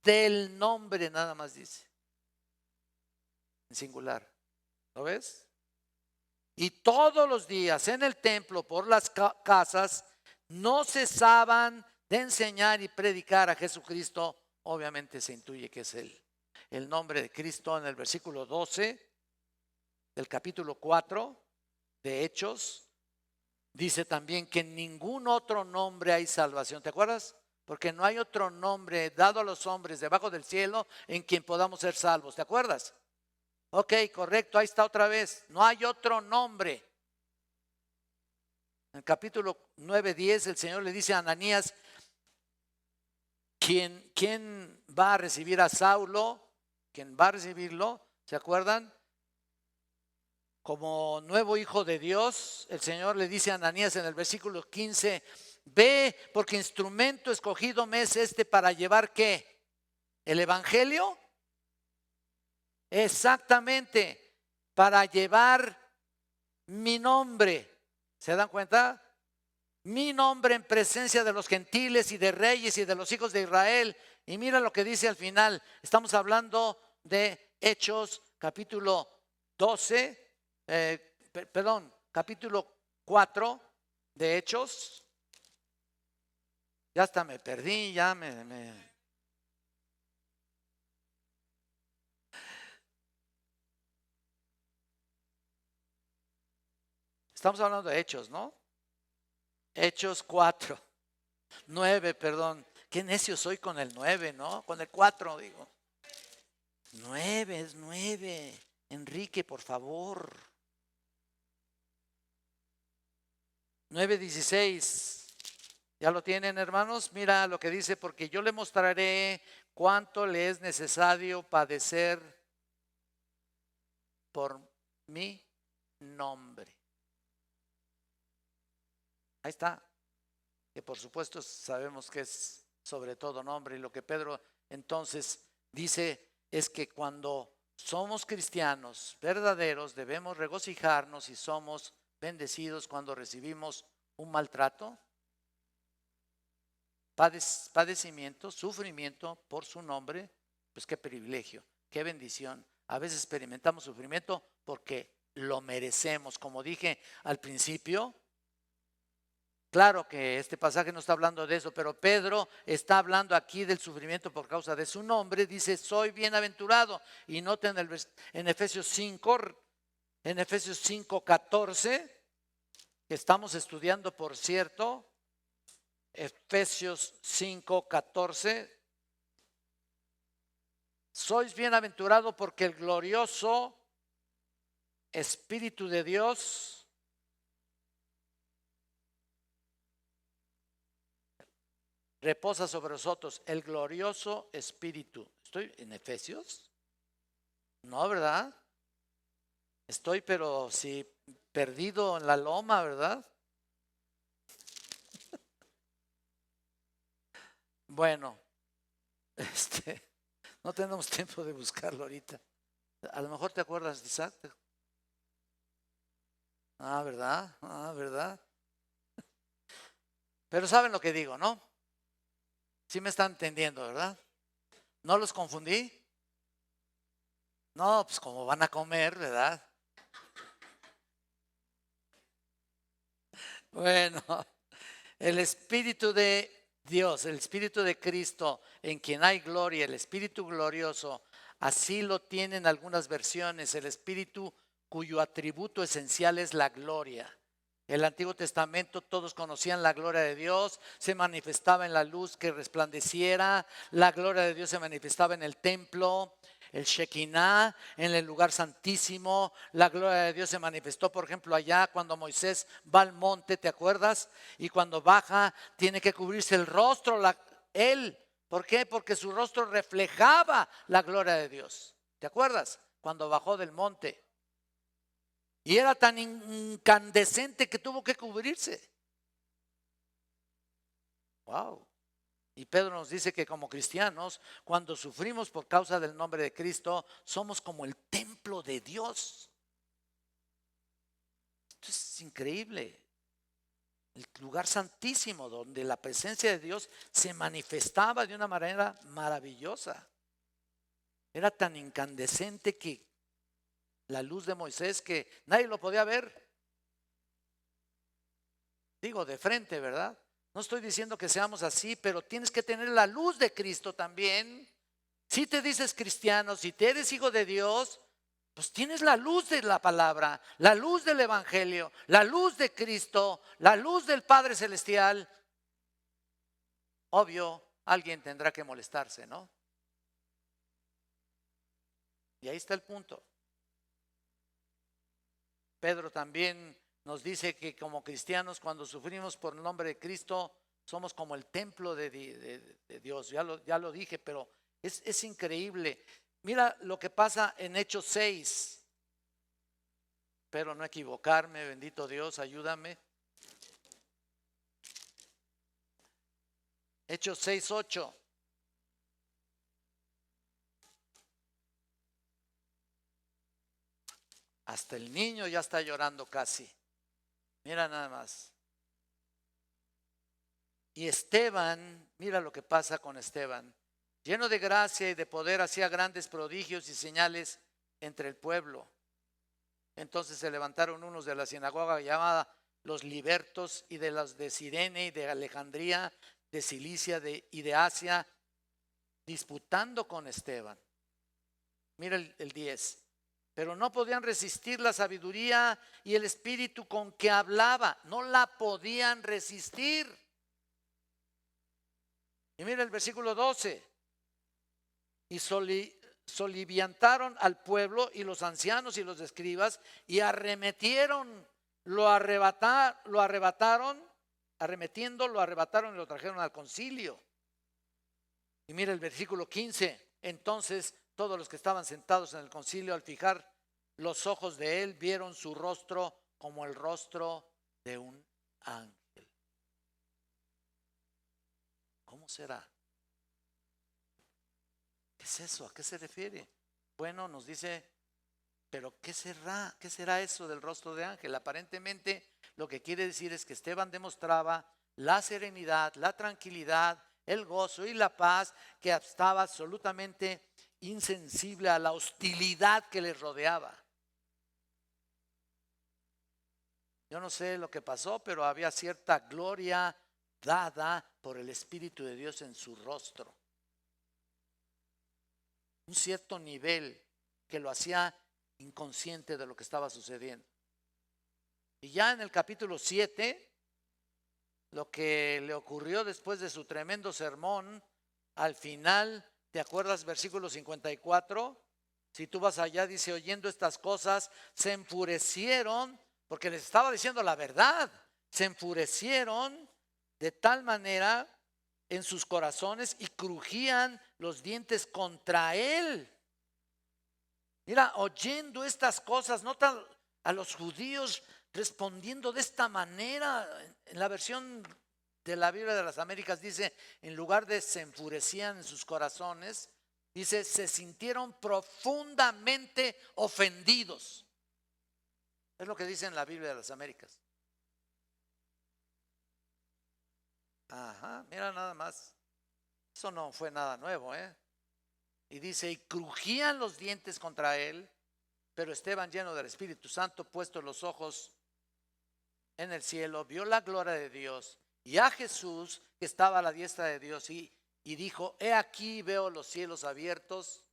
[SPEAKER 1] Del nombre, nada más dice. En singular. ¿Lo ves? Y todos los días en el templo, por las casas, no cesaban de enseñar y predicar a Jesucristo. Obviamente se intuye que es el nombre de Cristo en el versículo 12 del capítulo 4 de Hechos. Dice también que en ningún otro nombre hay salvación. ¿Te acuerdas? Porque no hay otro nombre dado a los hombres debajo del cielo en quien podamos ser salvos. ¿Te acuerdas? Ok, correcto, ahí está otra vez. No hay otro nombre. En el capítulo 9:10 el Señor le dice a Ananías, ¿quién va a recibir a Saulo? ¿Quién va a recibirlo? ¿Se acuerdan? Como nuevo hijo de Dios, el Señor le dice a Ananías en el versículo 15, ve porque instrumento escogido me es este para llevar ¿qué? ¿El evangelio? Exactamente, para llevar mi nombre. ¿Se dan cuenta? Mi nombre en presencia de los gentiles y de reyes y de los hijos de Israel. Y mira lo que dice al final. Estamos hablando de Hechos capítulo 12, capítulo 4 de Hechos. Ya hasta me perdí, ya me... Estamos hablando de Hechos, ¿no? Hechos 4, 9, perdón. Qué necio soy con el 9, ¿no? Con el 4, digo. 9, es 9. Enrique, por favor. 9:16. ¿Ya lo tienen, hermanos? Mira lo que dice, porque yo le mostraré cuánto le es necesario padecer por mi nombre. Ahí está, que por supuesto sabemos que es sobre todo nombre. Y lo que Pedro entonces dice es que cuando somos cristianos verdaderos debemos regocijarnos y somos bendecidos cuando recibimos un maltrato, padecimiento, sufrimiento por su nombre. Pues qué privilegio, qué bendición. A veces experimentamos sufrimiento porque lo merecemos. Como dije al principio, claro que este pasaje no está hablando de eso, pero Pedro está hablando aquí del sufrimiento por causa de su nombre. Dice, soy bienaventurado. Y noten en Efesios 5:14, que estamos estudiando, por cierto, Efesios 5:14. Sois bienaventurado porque el glorioso Espíritu de Dios reposa sobre nosotros, el glorioso Espíritu. ¿Estoy en Efesios? No, ¿verdad? Estoy, pero sí, perdido en la loma, ¿verdad? Bueno, no tenemos tiempo de buscarlo ahorita. A lo mejor te acuerdas de Isaac. ¿Verdad? ¿Verdad? Pero saben lo que digo, ¿no? Sí me están entendiendo, ¿verdad? ¿No los confundí? No, pues como van a comer, ¿verdad? Bueno, el Espíritu de Dios, el Espíritu de Cristo, en quien hay gloria, el Espíritu glorioso, así lo tienen algunas versiones, el Espíritu cuyo atributo esencial es la gloria. En el Antiguo Testamento todos conocían la gloria de Dios, se manifestaba en la luz que resplandeciera, la gloria de Dios se manifestaba en el templo, el Shekinah, en el lugar santísimo. La gloria de Dios se manifestó, por ejemplo, allá cuando Moisés va al monte, ¿te acuerdas? Y cuando baja tiene que cubrirse el rostro, él. ¿Por qué? Porque su rostro reflejaba la gloria de Dios. ¿Te acuerdas? Cuando bajó del monte. Y era tan incandescente que tuvo que cubrirse. Wow. Y Pedro nos dice que como cristianos, cuando sufrimos por causa del nombre de Cristo, somos como el templo de Dios. Esto es increíble. El lugar santísimo donde la presencia de Dios se manifestaba de una manera maravillosa. Era tan incandescente que la luz de Moisés que nadie lo podía ver. Digo, de frente, ¿verdad? No estoy diciendo que seamos así, pero tienes que tener la luz de Cristo también. Si te dices cristiano, si te eres hijo de Dios, pues tienes la luz de la palabra, la luz del evangelio, la luz de Cristo, la luz del Padre Celestial. Obvio, alguien tendrá que molestarse, ¿no? Y ahí está el punto. Pedro también nos dice que como cristianos, cuando sufrimos por el nombre de Cristo, somos como el templo de Dios. Ya lo dije, pero es increíble. Mira lo que pasa en Hechos 6. Espero no equivocarme, bendito Dios, ayúdame. Hechos 6:8. Hasta el niño ya está llorando casi. Mira nada más. Y Esteban, mira lo que pasa con Esteban. Lleno de gracia y de poder, hacía grandes prodigios y señales entre el pueblo. Entonces se levantaron unos de la sinagoga llamada los libertos y de las de Cirene y de Alejandría, de Cilicia y de Asia, disputando con Esteban. Mira el 10. Pero no podían resistir la sabiduría y el espíritu con que hablaba. No la podían resistir. Y mira el versículo 12. Y soliviantaron al pueblo y los ancianos y los escribas y arremetiendo, lo arrebataron y lo trajeron al concilio. Y mira el versículo 15. Entonces todos los que estaban sentados en el concilio, al fijar los ojos de él, vieron su rostro como el rostro de un ángel. ¿Cómo será? ¿Qué es eso? ¿A qué se refiere? Bueno, nos dice, pero ¿qué será eso del rostro de ángel? Aparentemente lo que quiere decir es que Esteban demostraba la serenidad, la tranquilidad, el gozo y la paz, que estaba absolutamente insensible a la hostilidad que les rodeaba. Yo no sé lo que pasó, pero había cierta gloria dada por el Espíritu de Dios en su rostro. Un cierto nivel que lo hacía inconsciente de lo que estaba sucediendo. Y ya en el capítulo 7, lo que le ocurrió después de su tremendo sermón, al final, ¿te acuerdas? Versículo 54, si tú vas allá, dice, oyendo estas cosas, se enfurecieron, porque les estaba diciendo la verdad, se enfurecieron de tal manera en sus corazones y crujían los dientes contra él. Mira, oyendo estas cosas, nota a los judíos respondiendo de esta manera. En la versión de la Biblia de las Américas dice, en lugar de se enfurecían en sus corazones, dice, se sintieron profundamente ofendidos. Es lo que dice en la Biblia de las Américas. Ajá, mira nada más. Eso no fue nada nuevo, ¿eh? Y dice, y crujían los dientes contra él, pero Esteban, lleno del Espíritu Santo, puesto los ojos en el cielo, vio la gloria de Dios y a Jesús que estaba a la diestra de Dios y dijo, he aquí veo los cielos abiertos.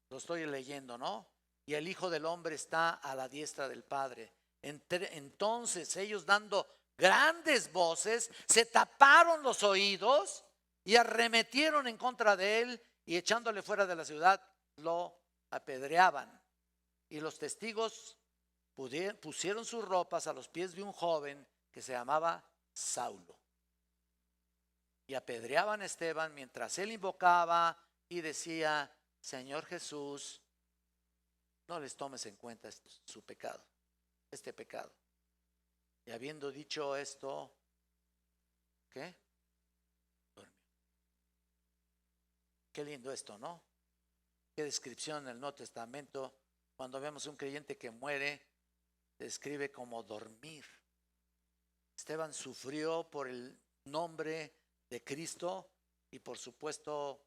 [SPEAKER 1] Lo estoy leyendo, ¿no? y el Hijo del Hombre está a la diestra del Padre. Entonces ellos, dando grandes voces, se taparon los oídos y arremetieron en contra de él, y echándole fuera de la ciudad lo apedreaban. Y los testigos pusieron sus ropas a los pies de un joven que se llamaba Saulo, y apedreaban a Esteban mientras él invocaba y decía: Señor Jesús, no les tomes en cuenta su pecado, este pecado. Y habiendo dicho esto, ¿qué? Durmió. Qué lindo esto, ¿no? Qué descripción en el Nuevo Testamento. Cuando vemos un creyente que muere, se describe como dormir. Esteban sufrió por el nombre de Cristo, y por supuesto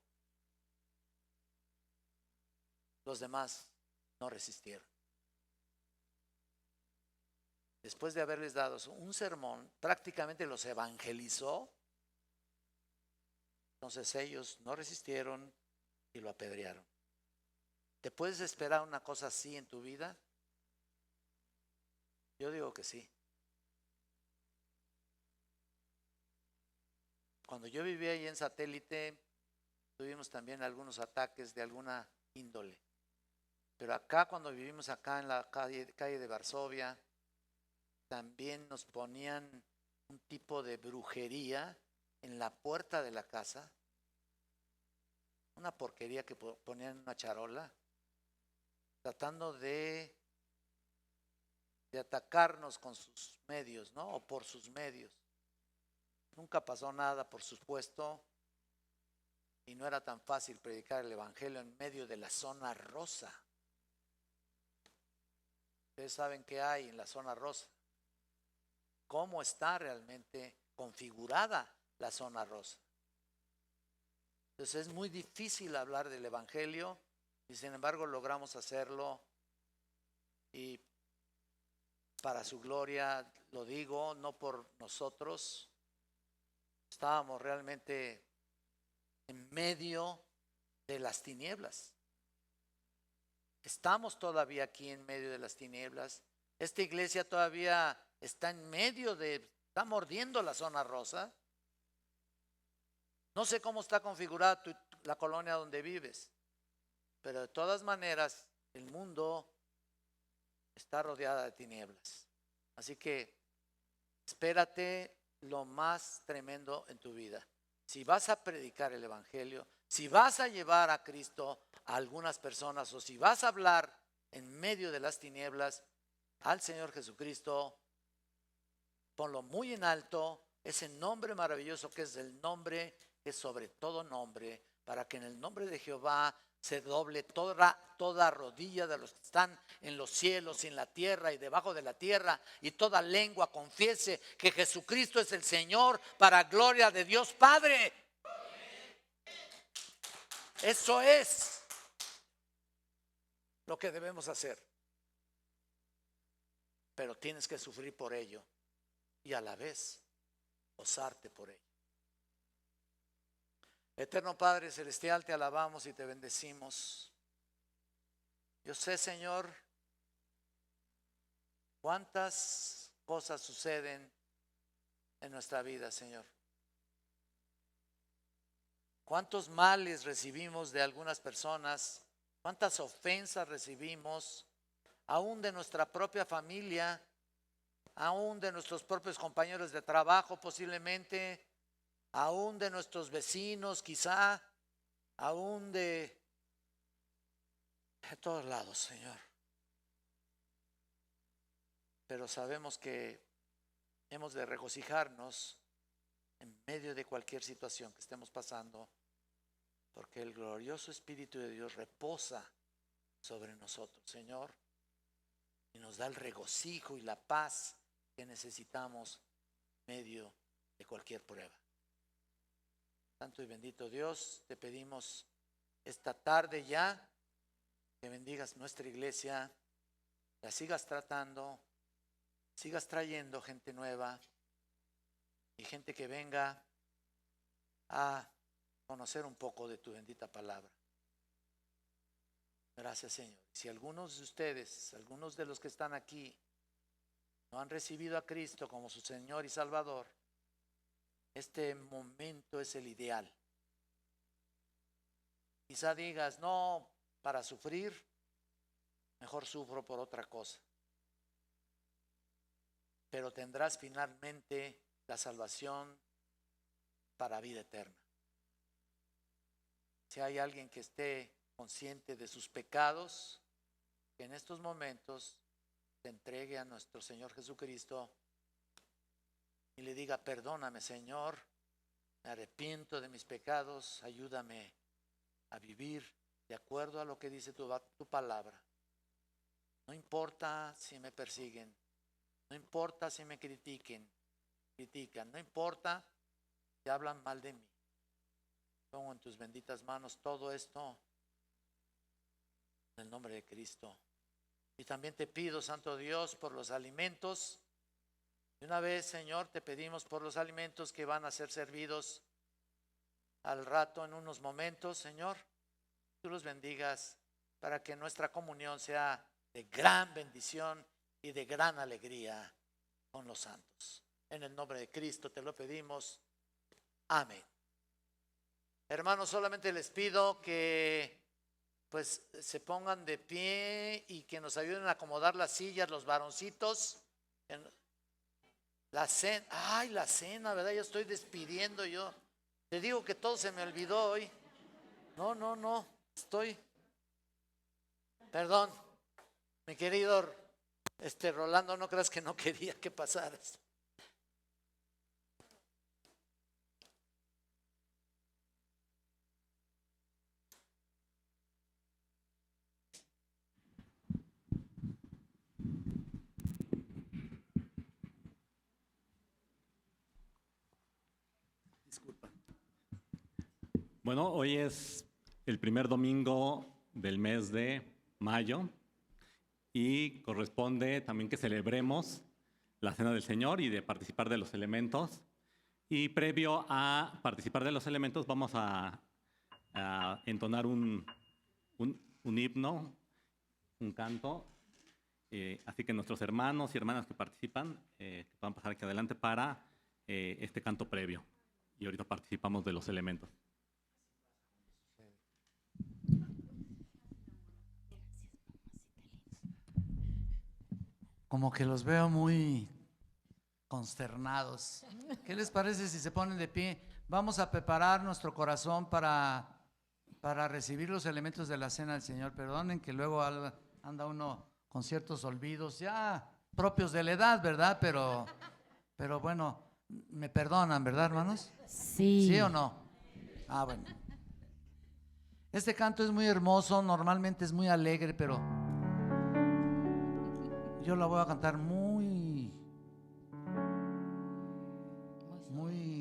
[SPEAKER 1] los demás no resistieron. Después de haberles dado un sermón, prácticamente los evangelizó. Entonces ellos no resistieron y lo apedrearon. ¿Te puedes esperar una cosa así en tu vida? Yo digo que sí. Cuando yo vivía ahí en Satélite, tuvimos también algunos ataques de alguna índole. Pero acá, cuando vivimos acá en la calle de Varsovia, también nos ponían un tipo de brujería en la puerta de la casa. Una porquería que ponían en una charola, tratando de atacarnos con sus medios, ¿no? O por sus medios. Nunca pasó nada, por supuesto, y no era tan fácil predicar el evangelio en medio de la zona rosa. Ustedes saben qué hay en la zona rosa, cómo está realmente configurada la zona rosa. Entonces es muy difícil hablar del evangelio, y sin embargo logramos hacerlo, y para su gloria lo digo, no por nosotros. Estábamos realmente en medio de las tinieblas. Estamos todavía aquí en medio de las tinieblas. Esta iglesia todavía está en medio está mordiendo la zona rosa. No sé cómo está configurada la colonia donde vives, pero de todas maneras el mundo está rodeada de tinieblas. Así que espérate lo más tremendo en tu vida. Si vas a predicar el evangelio, si vas a llevar a Cristo a algunas personas, o si vas a hablar en medio de las tinieblas al Señor Jesucristo, ponlo muy en alto, ese nombre maravilloso que es el nombre que es sobre todo nombre, para que en el nombre de Jehová se doble toda rodilla de los que están en los cielos y en la tierra y debajo de la tierra, y toda lengua confiese que Jesucristo es el Señor, para gloria de Dios Padre. Eso es lo que debemos hacer. Pero tienes que sufrir por ello y a la vez gozarte por ello. Eterno Padre Celestial, te alabamos y te bendecimos. Yo sé, Señor, cuántas cosas suceden en nuestra vida, Señor. Cuántos males recibimos de algunas personas, cuántas ofensas recibimos, aún de nuestra propia familia, aún de nuestros propios compañeros de trabajo posiblemente, aún de nuestros vecinos quizá, aún de todos lados, Señor. Pero sabemos que hemos de regocijarnos en medio de cualquier situación que estemos pasando, porque el glorioso Espíritu de Dios reposa sobre nosotros, Señor, y nos da el regocijo y la paz que necesitamos en medio de cualquier prueba. Santo y bendito Dios, te pedimos esta tarde ya que bendigas nuestra iglesia, la sigas tratando, sigas trayendo gente nueva y gente que venga a conocer un poco de tu bendita palabra. Gracias, Señor. Si algunos de ustedes, algunos de los que están aquí, no han recibido a Cristo como su Señor y Salvador, este momento es el ideal. Quizá digas, no, para sufrir, mejor sufro por otra cosa. Pero tendrás finalmente la salvación para vida eterna. Si hay alguien que esté consciente de sus pecados, que en estos momentos se entregue a nuestro Señor Jesucristo y le diga, perdóname, Señor, me arrepiento de mis pecados, ayúdame a vivir de acuerdo a lo que dice tu palabra. No importa si me persiguen, no importa si me critican, no importa si hablan mal de mí. Pongo en tus benditas manos todo esto en el nombre de Cristo. Y también te pido, Santo Dios, por los alimentos. De una vez, Señor, te pedimos por los alimentos que van a ser servidos al rato, en unos momentos, Señor. Tú los bendigas para que nuestra comunión sea de gran bendición y de gran alegría con los santos. En el nombre de Cristo te lo pedimos. Amén. Hermanos, solamente les pido que pues se pongan de pie y que nos ayuden a acomodar las sillas, los varoncitos. La cena, ay, la cena, ¿verdad? Ya estoy despidiendo yo. Te digo que todo se me olvidó hoy. No, estoy. Perdón, mi querido Rolando, no creas que no quería que pasaras. Disculpa.
[SPEAKER 2] Bueno, hoy es el primer domingo del mes de mayo y corresponde también que celebremos la Cena del Señor y de participar de los elementos. Y previo a participar de los elementos vamos a entonar un himno, un canto. Así que nuestros hermanos y hermanas que participan que puedan pasar aquí adelante para este canto previo. Y ahorita participamos de los elementos.
[SPEAKER 1] Como que los veo muy consternados. ¿Qué les parece si se ponen de pie? Vamos a preparar nuestro corazón para recibir los elementos de la cena del Señor. Perdonen que luego anda uno con ciertos olvidos ya propios de la edad, ¿verdad? Pero bueno, me perdonan, ¿verdad, hermanos?
[SPEAKER 3] Sí.
[SPEAKER 1] ¿Sí o no? Ah, bueno. Este canto es muy hermoso, normalmente es muy alegre, pero yo la voy a cantar muy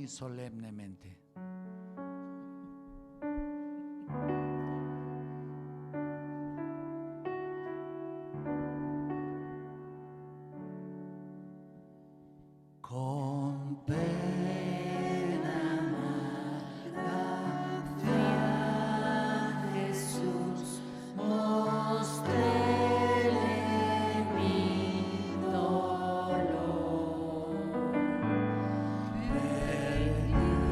[SPEAKER 1] solemnemente. Con pena amarga, Jesús, mostréle mi dolor. Perdí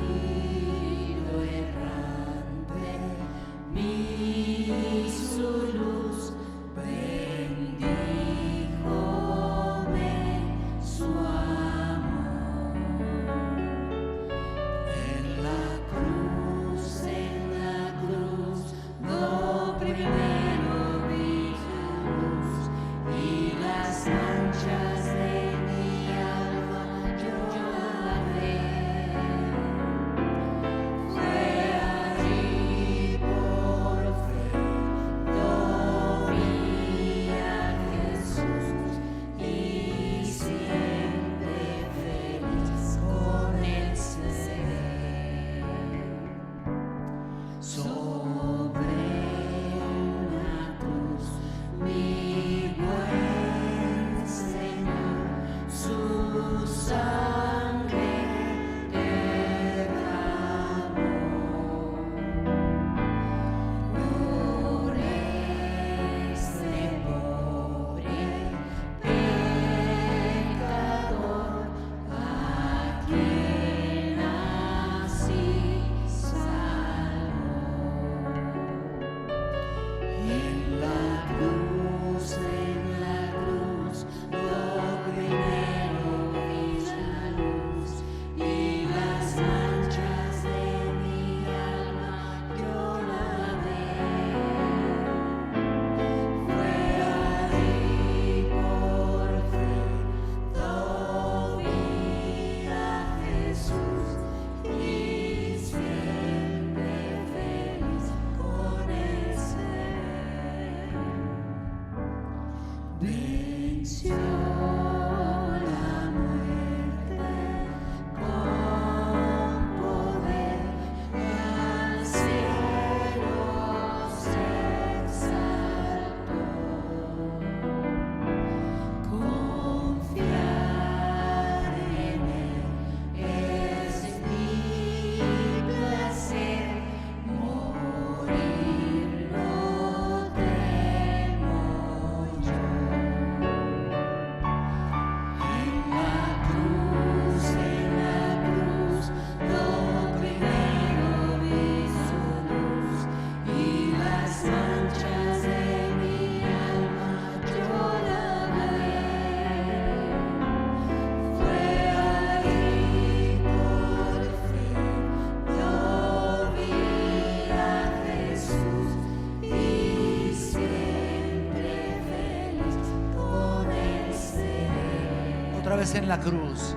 [SPEAKER 1] otra vez en la cruz.